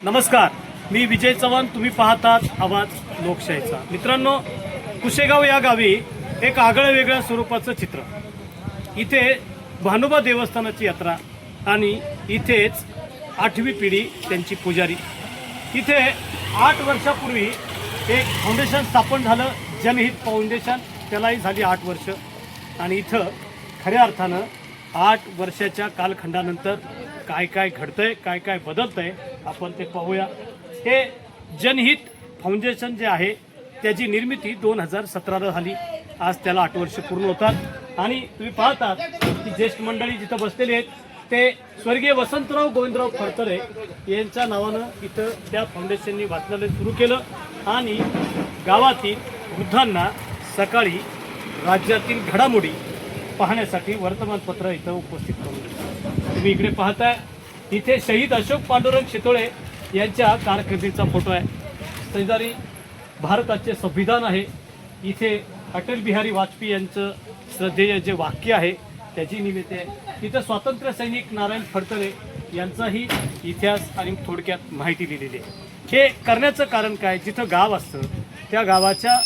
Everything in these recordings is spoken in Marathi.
नमस्कार, मी विजय चव्हाण. तुम्ही पाहतात आवाज लोकशाहीचा. मित्रांनो, कुशेगाव या गावी एक आगळं वेगळ्या स्वरूपाचं चित्र. इथे भानुबा देवस्थानाची यात्रा आणि इथेच 8वी पिढी त्यांची पुजारी. इथे 8 वर्षापूर्वी एक फाउंडेशन स्थापन झालं, जनहित फाउंडेशन. त्यालाही झाली 8 वर्ष. आणि इथं खऱ्या अर्थानं 8 वर्षाच्या कालखंडानंतर काय काय घडतंय, काय काय बदलतंय, आपण ते पाहूया. हे जनहित फाउंडेशन जे आहे त्याची निर्मिती 2017ला झाली. आज त्याला 8 वर्ष पूर्ण होतात. आणि तुम्ही पाहतात की ज्येष्ठ मंडळी जिथं बसलेले आहेत ते स्वर्गीय वसंतराव गोविंदराव फडतरे यांच्या नावानं इथं त्या फाउंडेशननी वाचनालय सुरू केलं. आणि गावातील वृद्धांना सकाळी राज्यातील घडामोडी पाहण्यासाठी वर्तमानपत्र इथं उपस्थित करून देतात. तुम्ही इकडे पाहताय, इथे शहीद अशोक पांडुरंग शितोळे यांच्या कारकिर्दीचा फोटो आहे. शेजारी भारताचे संविधान आहे. इथे अटल बिहारी वाजपेयी यांचं श्रद्धेय जे वाक्य आहे त्याची निमित्त आहे. इथं स्वातंत्र्य सैनिक नारायण फडतरे यांचाही इतिहास आणि थोडक्यात माहिती दिलेली आहे. हे करण्याचं कारण काय, जिथं गाव असतं त्या गावाच्या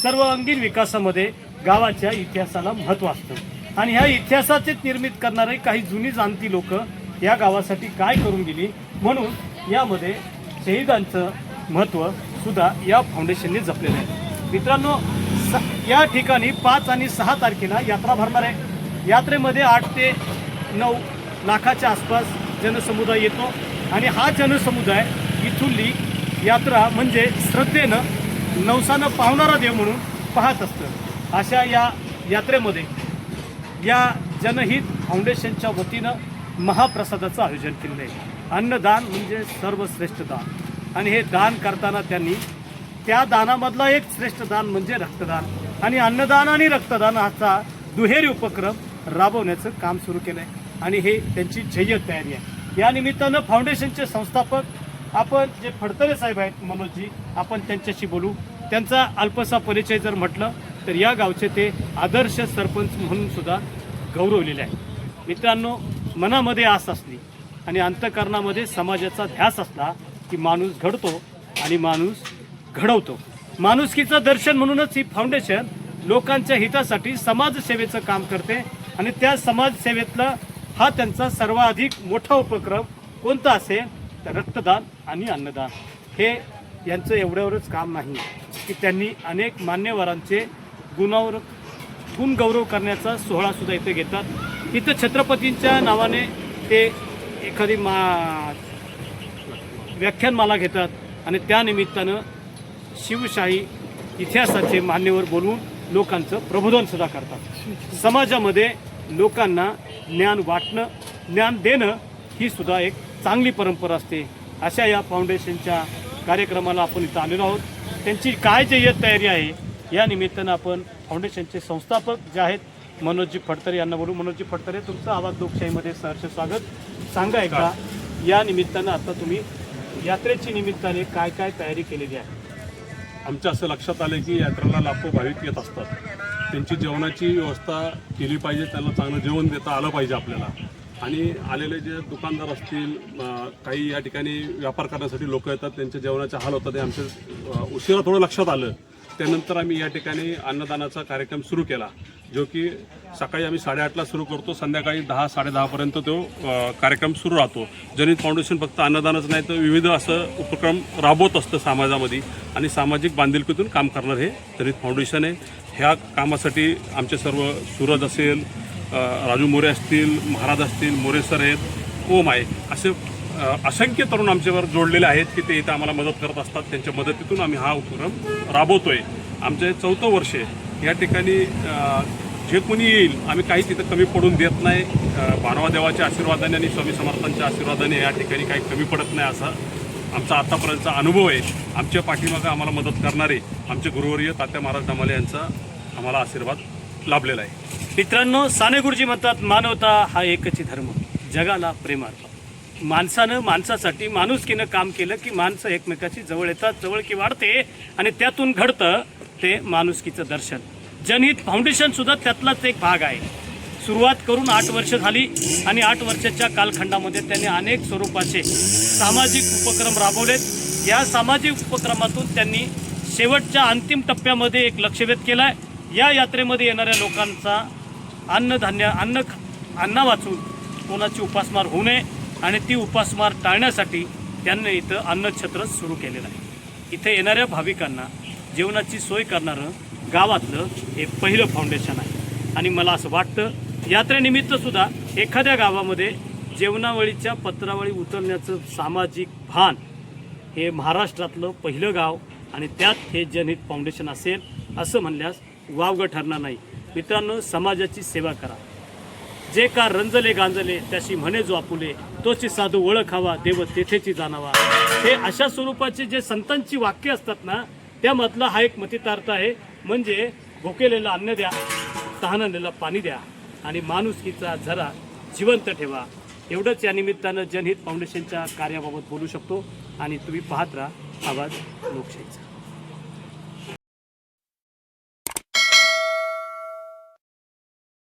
सर्वांगीण विकासामध्ये गावाच्या इतिहासाला महत्त्व असतं. आणि ह्या इतिहासाचे निर्मित करणारे काही जुनी जाणती लोक या गावासाठी काय करून गेली, म्हणून यामध्ये शहीदांचं महत्त्व सुद्धा या फाउंडेशनने जपलेलं आहे. मित्रांनो, या ठिकाणी 5 आणि 6 तारखेला यात्रा भरणार आहे. यात्रेमध्ये 8 ते 9 लाखाच्या आसपास जनसमुदाय येतो. आणि हा जनसमुदाय इथुली यात्रा म्हणजे श्रद्धेनं नवसानं पावणारा देव म्हणून पाहत असतं. अशा या यात्रेमध्ये या जनहित फाउंडेशनच्या वतीनं महाप्रसादाचं आयोजन केलेलं आहे. अन्नदान म्हणजे सर्वश्रेष्ठ दान. आणि हे दान करताना त्यांनी त्या दानामधला एक श्रेष्ठ दान म्हणजे रक्तदान. आणि अन्नदान आणि रक्तदान हाचा दुहेरी उपक्रम राबवण्याचं काम सुरू केलं आहे. आणि हे त्यांची जय्यत तयारी आहे. या निमित्तानं फाउंडेशनचे संस्थापक आपण जे फडतरे साहेब आहेत मनोजजी, आपण त्यांच्याशी बोलू. त्यांचा अल्पसा परिचय जर म्हटलं तर या गावचे ते आदर्श सरपंच म्हणून सुद्धा गौरवलेले आहे. मित्रांनो, मनामध्ये आस असली आणि अंतःकरणामध्ये समाजाचा ध्यास असला की माणूस घडतो आणि माणूस घडवतो. माणुसकीचं दर्शन म्हणूनच ही फाउंडेशन लोकांच्या हितासाठी समाजसेवेचं काम करते. आणि त्या समाजसेवेतला हा त्यांचा सर्वाधिक मोठा उपक्रम कोणता असेल तर रक्तदान आणि अन्नदान. हे यांचं एवढ्यावरच काम नाही की त्यांनी अनेक मान्यवरांचे गुण गौरव करण्याचा सोहळासुद्धा इथे घेतात. इथं छत्रपतींच्या नावाने ते एखादी व्याख्यानमाला घेतात. आणि त्या निमित्तानं शिवशाही इतिहासाचे मान्यवर बोलवून लोकांचं प्रबोधनसुद्धा करतात. समाजामध्ये लोकांना ज्ञान वाटणं, ज्ञान देणं ही सुद्धा एक चांगली परंपरा असते. अशा या फाउंडेशनच्या कार्यक्रमाला आपण इथं आलेलो आहोत. त्यांची काय जय्यत तयारी आहे या निमित्तानं आपण फाउंडेशनचे संस्थापक जे आहेत मनोजजी फडतरे यांना बोलू. मनोजजी फडतरे, तुमचं आवाज लोकशाहीमध्ये सहर्ष स्वागत. सांगा एकदा या निमित्तानं आता तुम्ही यात्रेची निमित्ताने काय काय तयारी केलेली आहे? आमच्या असं लक्षात आलं की यात्रेला लाखो भाविक येत असतात. त्यांची जेवणाची व्यवस्था केली पाहिजे, त्यांना चांगलं जेवण देता आलं पाहिजे आपल्याला. आणि आलेले जे दुकानदार असतील, काही या ठिकाणी व्यापार करण्यासाठी लोक येतात, त्यांच्या जेवणाचे हाल होतात. हे आमच्या उशिरा थोडं लक्षात आलं. त्यानंतर आम्ही या ठिकाणी अन्नदानाचा कार्यक्रम सुरू केला, जो की सकाळी आम्ही 8:30ला सुरू करतो, संध्याकाळी 10-10:30पर्यंत तो कार्यक्रम सुरू राहतो. जनहित फाउंडेशन फक्त अन्नदानच नाही तर विविध असं उपक्रम राबवत असतं समाजामध्ये. आणि सामाजिक बांधिलकीतून काम करणार हे जनहित फाउंडेशन आहे. ह्या कामासाठी आमचे सर्व सूरज असेल, राजू मोरे असतील, महाराज असतील, मोरे सर आहेत, ओम आहे, असे असंख्य तरुण आमच्यावर जोडलेले आहेत की ते इथं आम्हाला मदत करत असतात. त्यांच्या मदतीतून आम्ही हा उपक्रम राबवतोय. आमचं 4थं वर्ष आहे. या ठिकाणी जे कोणी येईल आम्ही काही तिथं कमी पडून देत नाही. भानवा देवाच्या आशीर्वादाने आणि स्वामी समर्थांच्या आशीर्वादाने या ठिकाणी काही कमी पडत नाही असा आमचा आतापर्यंतचा अनुभव आहे. आमच्या पाठीमागं आम्हाला मदत करणारे आमचे गुरुवर्य तात्या महाराज धमाले यांचा आम्हाला आशीर्वाद लाभलेला आहे. मित्रांनो, साने गुरुजी म्हणतात, मानवता हा एकच धर्म, जगाला प्रेम अर्पण. माणसानं माणसासाठी माणुसकीनं काम केलं की माणसं एकमेकाची जवळ येतात, जवळकी वाढते आणि त्यातून घडतं ते माणुसकीचं दर्शन. जनहित फाउंडेशन सुद्धा त्यातलाच एक भाग आहे. सुरुवात करून 8 वर्ष झाली आणि 8 वर्षाच्या कालखंडामध्ये त्यांनी अनेक स्वरूपाचे सामाजिक उपक्रम राबवलेत। या सामाजिक उपक्रमातून त्यांनी शेवटच्या अंतिम टप्प्यामध्ये एक लक्ष्यभेद केला आहे। या यात्रेमध्ये येणाऱ्या लोकांचा अन्न वाचून कोणाची उपासमार होऊ नये आणि ती उपासमार टाळण्यासाठी त्यांनी इथं अन्नछत्र सुरू केलेलं आहे। इथे येणाऱ्या भाविकांना जेवणाची सोय करणारं गावातलं हे पहिलं फाउंडेशन आहे आणि मला असं वाटतं यात्रेनिमित्त सुद्धा एखाद्या गावामध्ये जेवणावळीच्या पत्रावळी उतरण्याचं सामाजिक भान हे महाराष्ट्रातलं पहिलं गाव आणि त्यात हे जनहित फाउंडेशन असेल असं म्हणल्यास वावगं ठरणार नाही। मित्रांनो, समाजाची सेवा करा। जे का रंजले गांजले त्याशी म्हणे जो आपुले, तोची साधू ओळखावा देव तेथेची जाणावा। हे अशा स्वरूपाचे जे संतांची वाक्य असतात ना, त्यामधला हा एक मतितार्थ आहे। म्हणजे भुकेलेला अन्न द्या, तहानलेला पाणी द्या आणि माणुसकीचा झरा जिवंत ठेवा। एवढंच या निमित्तानं जनहित फाउंडेशनच्या कार्याबाबत बोलू शकतो आणि तुम्ही पाहत राहा आवाज लोकशाहीचा।